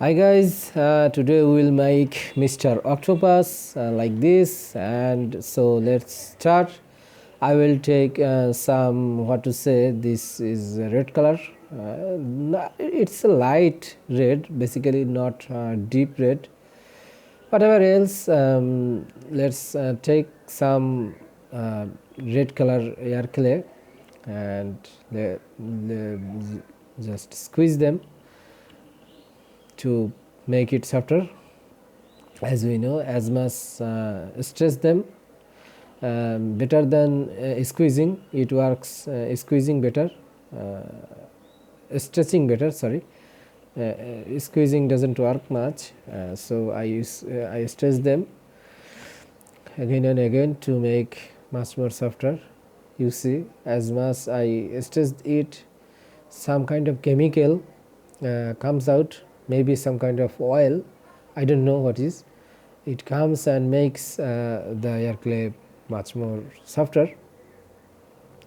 Hi guys, today we will make Mr. Octopus like this, and so let's start. I will take some, what to say, this is a red color. It's a light red, basically not deep red. Whatever else, let's take some red color air clay and just squeeze them to make it softer. As we know, as much stress them better than squeezing. It works squeezing better, stretching better, sorry. Squeezing doesn't work much, so I stretch them again and again to make much more softer. You see, as much I stretch it, some kind of chemical comes out, maybe some kind of oil, I don't know what is. It comes and makes the air clay much more softer.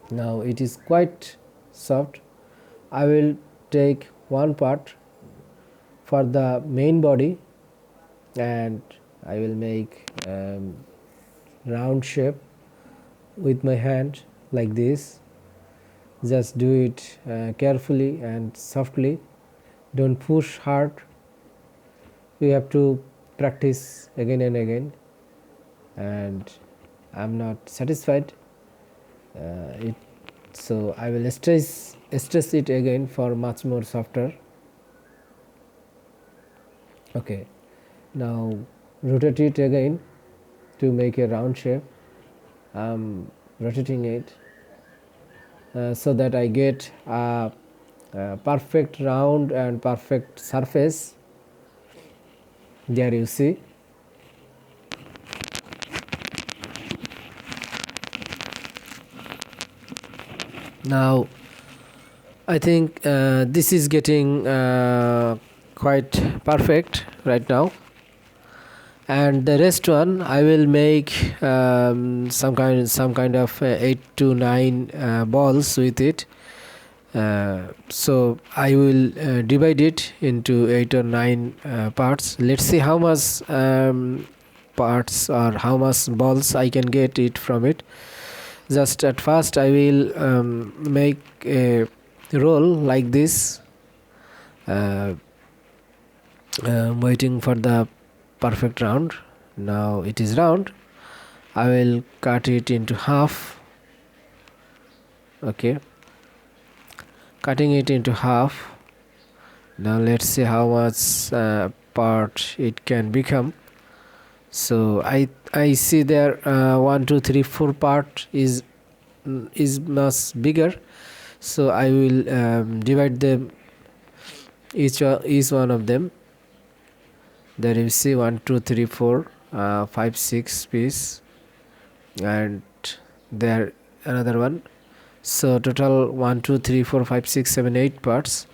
Now it is quite soft. I will take one part for the main body and I will make round shape with my hand like this. Just do it carefully and softly, don't push hard. You have to practice again and again, and I'm not satisfied so I will stress it again for much more softer. Okay, now rotate it again to make a round shape. I'm rotating it so that I get a perfect round and perfect surface. There you see. Now I think this is getting quite perfect right now, and the rest one I will make some kind of 8 to 9 balls with it. So I will divide it into 8 or 9 parts. Let's see how much parts or how much balls I can get it from it. Just at first I will make a roll like this, waiting for the perfect round. Now it is round. I will cut it into half. Okay, cutting it into half. Now let's see how much part it can become. So I see there 1 2 3 4 part is much bigger, so I will divide them, each one of them. There you see 1 2 3 4 5 6 piece, and there another one. So total 1 2 3 4 5 6 7 8 parts,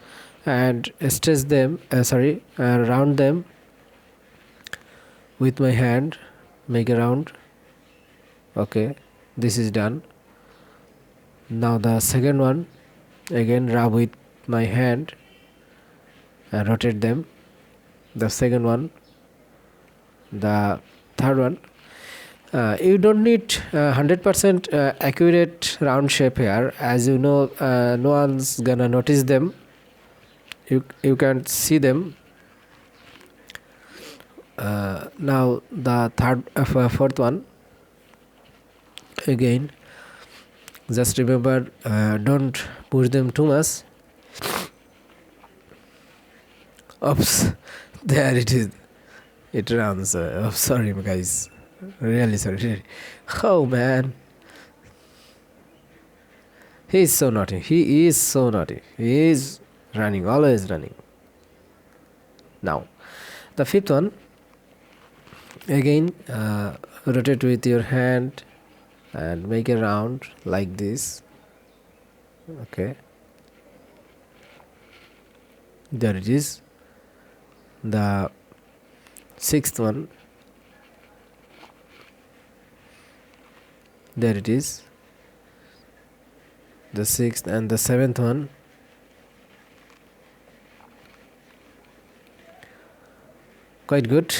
and stretch them round them with my hand, make a round. Okay, this is done. Now the second one, again rub with my hand and rotate them. The second one, the third one. You don't need 100% accurate round shape here, as you know. No one's gonna notice them. You can't see them. Now the fourth one, again just remember, don't push them too much. Oops, there it is, it runs. Sorry guys, really sorry. Oh man, he is so naughty. He is running, always running. Now the fifth one, again rotate with your hand and make a round like this. Okay, there it is. The sixth one, there it is. The sixth and the seventh one. quite good.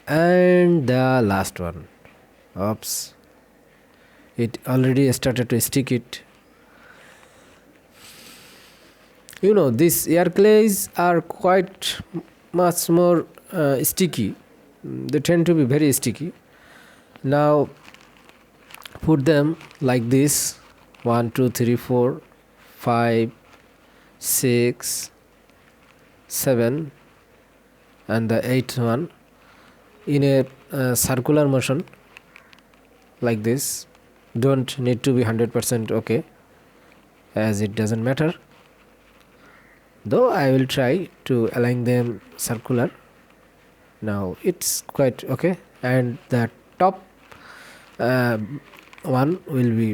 And the last one, oops, it already started to stick it. These air clays are quite much more sticky. They tend to be very sticky. Now put them like this: 1 2 3 4 5 6 7 and the 8th one in a circular motion like this. Don't need to be 100% okay, as it doesn't matter, though I will try to align them circular. Now it's quite okay, and the top one will be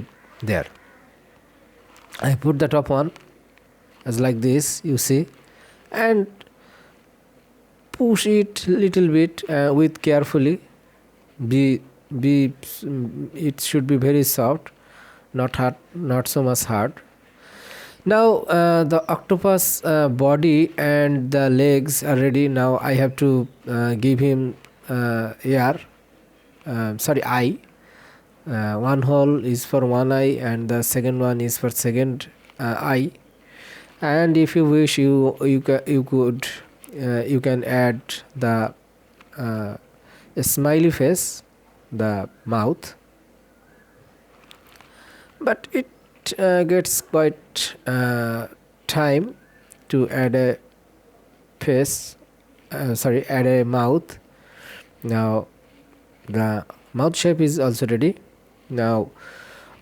there. I put the top one as like this, you see, and push it little bit with carefully. It should be very soft, not hard, not so much hard. Now the octopus body and the legs are ready. Now I have to give him eye. One hole is for one eye and the second one is for second eye. And if you wish, you can add the smiley face, the mouth, but it gets quite time to add a face, add a mouth. Now the mouth shape is also ready. Now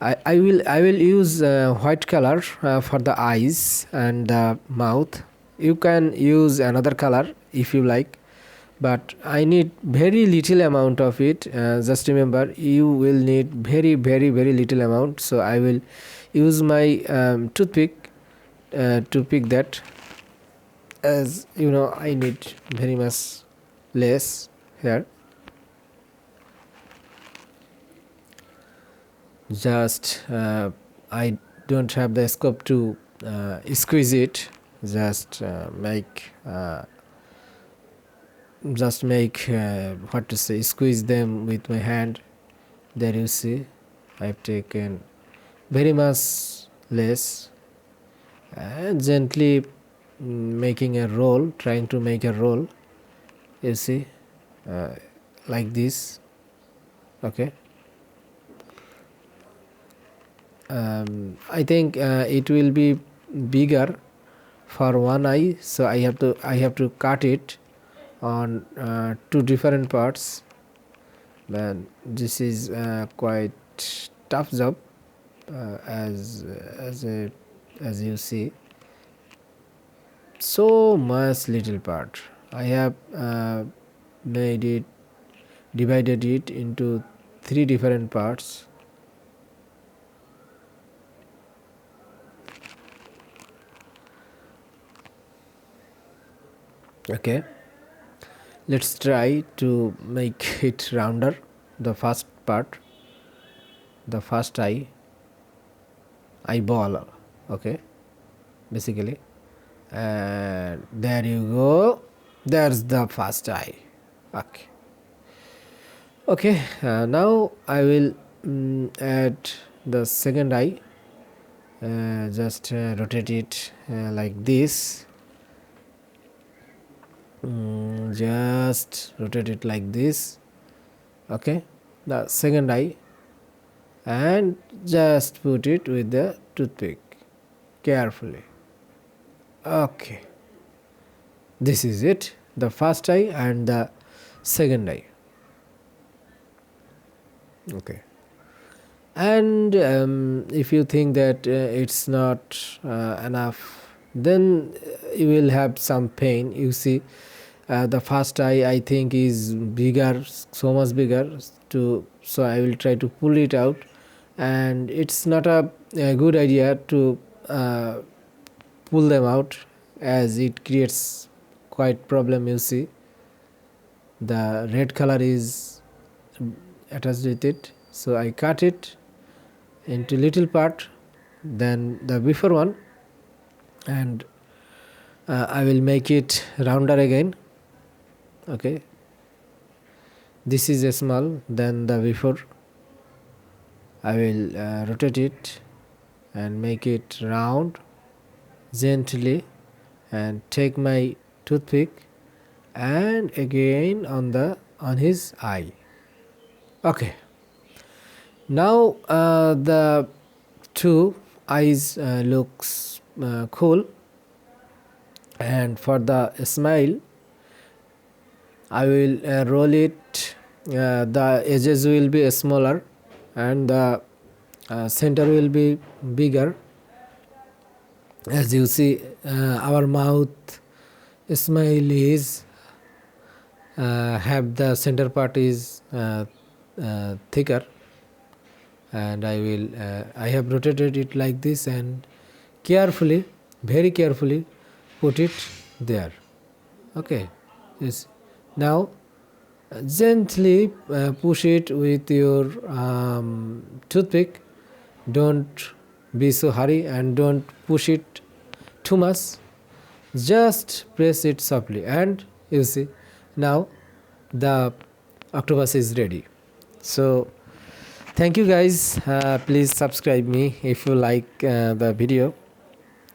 I will use white color for the eyes and the mouth. You can use another color if you like, but I need very little amount of it. Just remember, you will need very little amount, so I will use my toothpick to pick that. As you know, I need very much less here. Just I don't have the scope to squeeze it. Just make squeeze them with my hand. There you see, I've taken very much less and gently making a roll, trying to make a roll, you see, like this. Okay. I think it will be bigger for one eye, so I have to cut it on two different parts. Then this is quite tough job, as you see, so much little part. I have divided it into three different parts. Okay, let's try to make it rounder. The first part, the first eyeball, okay, basically, and there you go, there's the first eye. Okay, now I will add the second eye. Just rotate it like this. Just rotate it like this. Okay, the second eye, and just put it with the toothpick carefully. Okay, this is it, the first eye and the second eye. Okay, and if you think that it's not enough, then you will have some pain. You see, the first eye I think is bigger, so much bigger, so I will try to pull it out, and it's not a good idea to pull them out, as it creates quite problem. You see, the red color is attached with it, so I cut it into little part, then the before one, and I will make it rounder again. Okay, this is a small than the before. I will rotate it and make it round gently, and take my toothpick and again on his eye. Okay, now the two eyes looks cool, and for the smile I will roll it. The edges will be smaller and the center will be bigger. As you see, our mouth smile is have the center part is thicker, and I have rotated it like this and carefully, very carefully put it there. Okay, yes. Now gently push it with your toothpick. Don't be so hurry and don't push it too much. Just press it softly, and you see now the octopus is ready. So thank you guys. Please subscribe me if you like the video.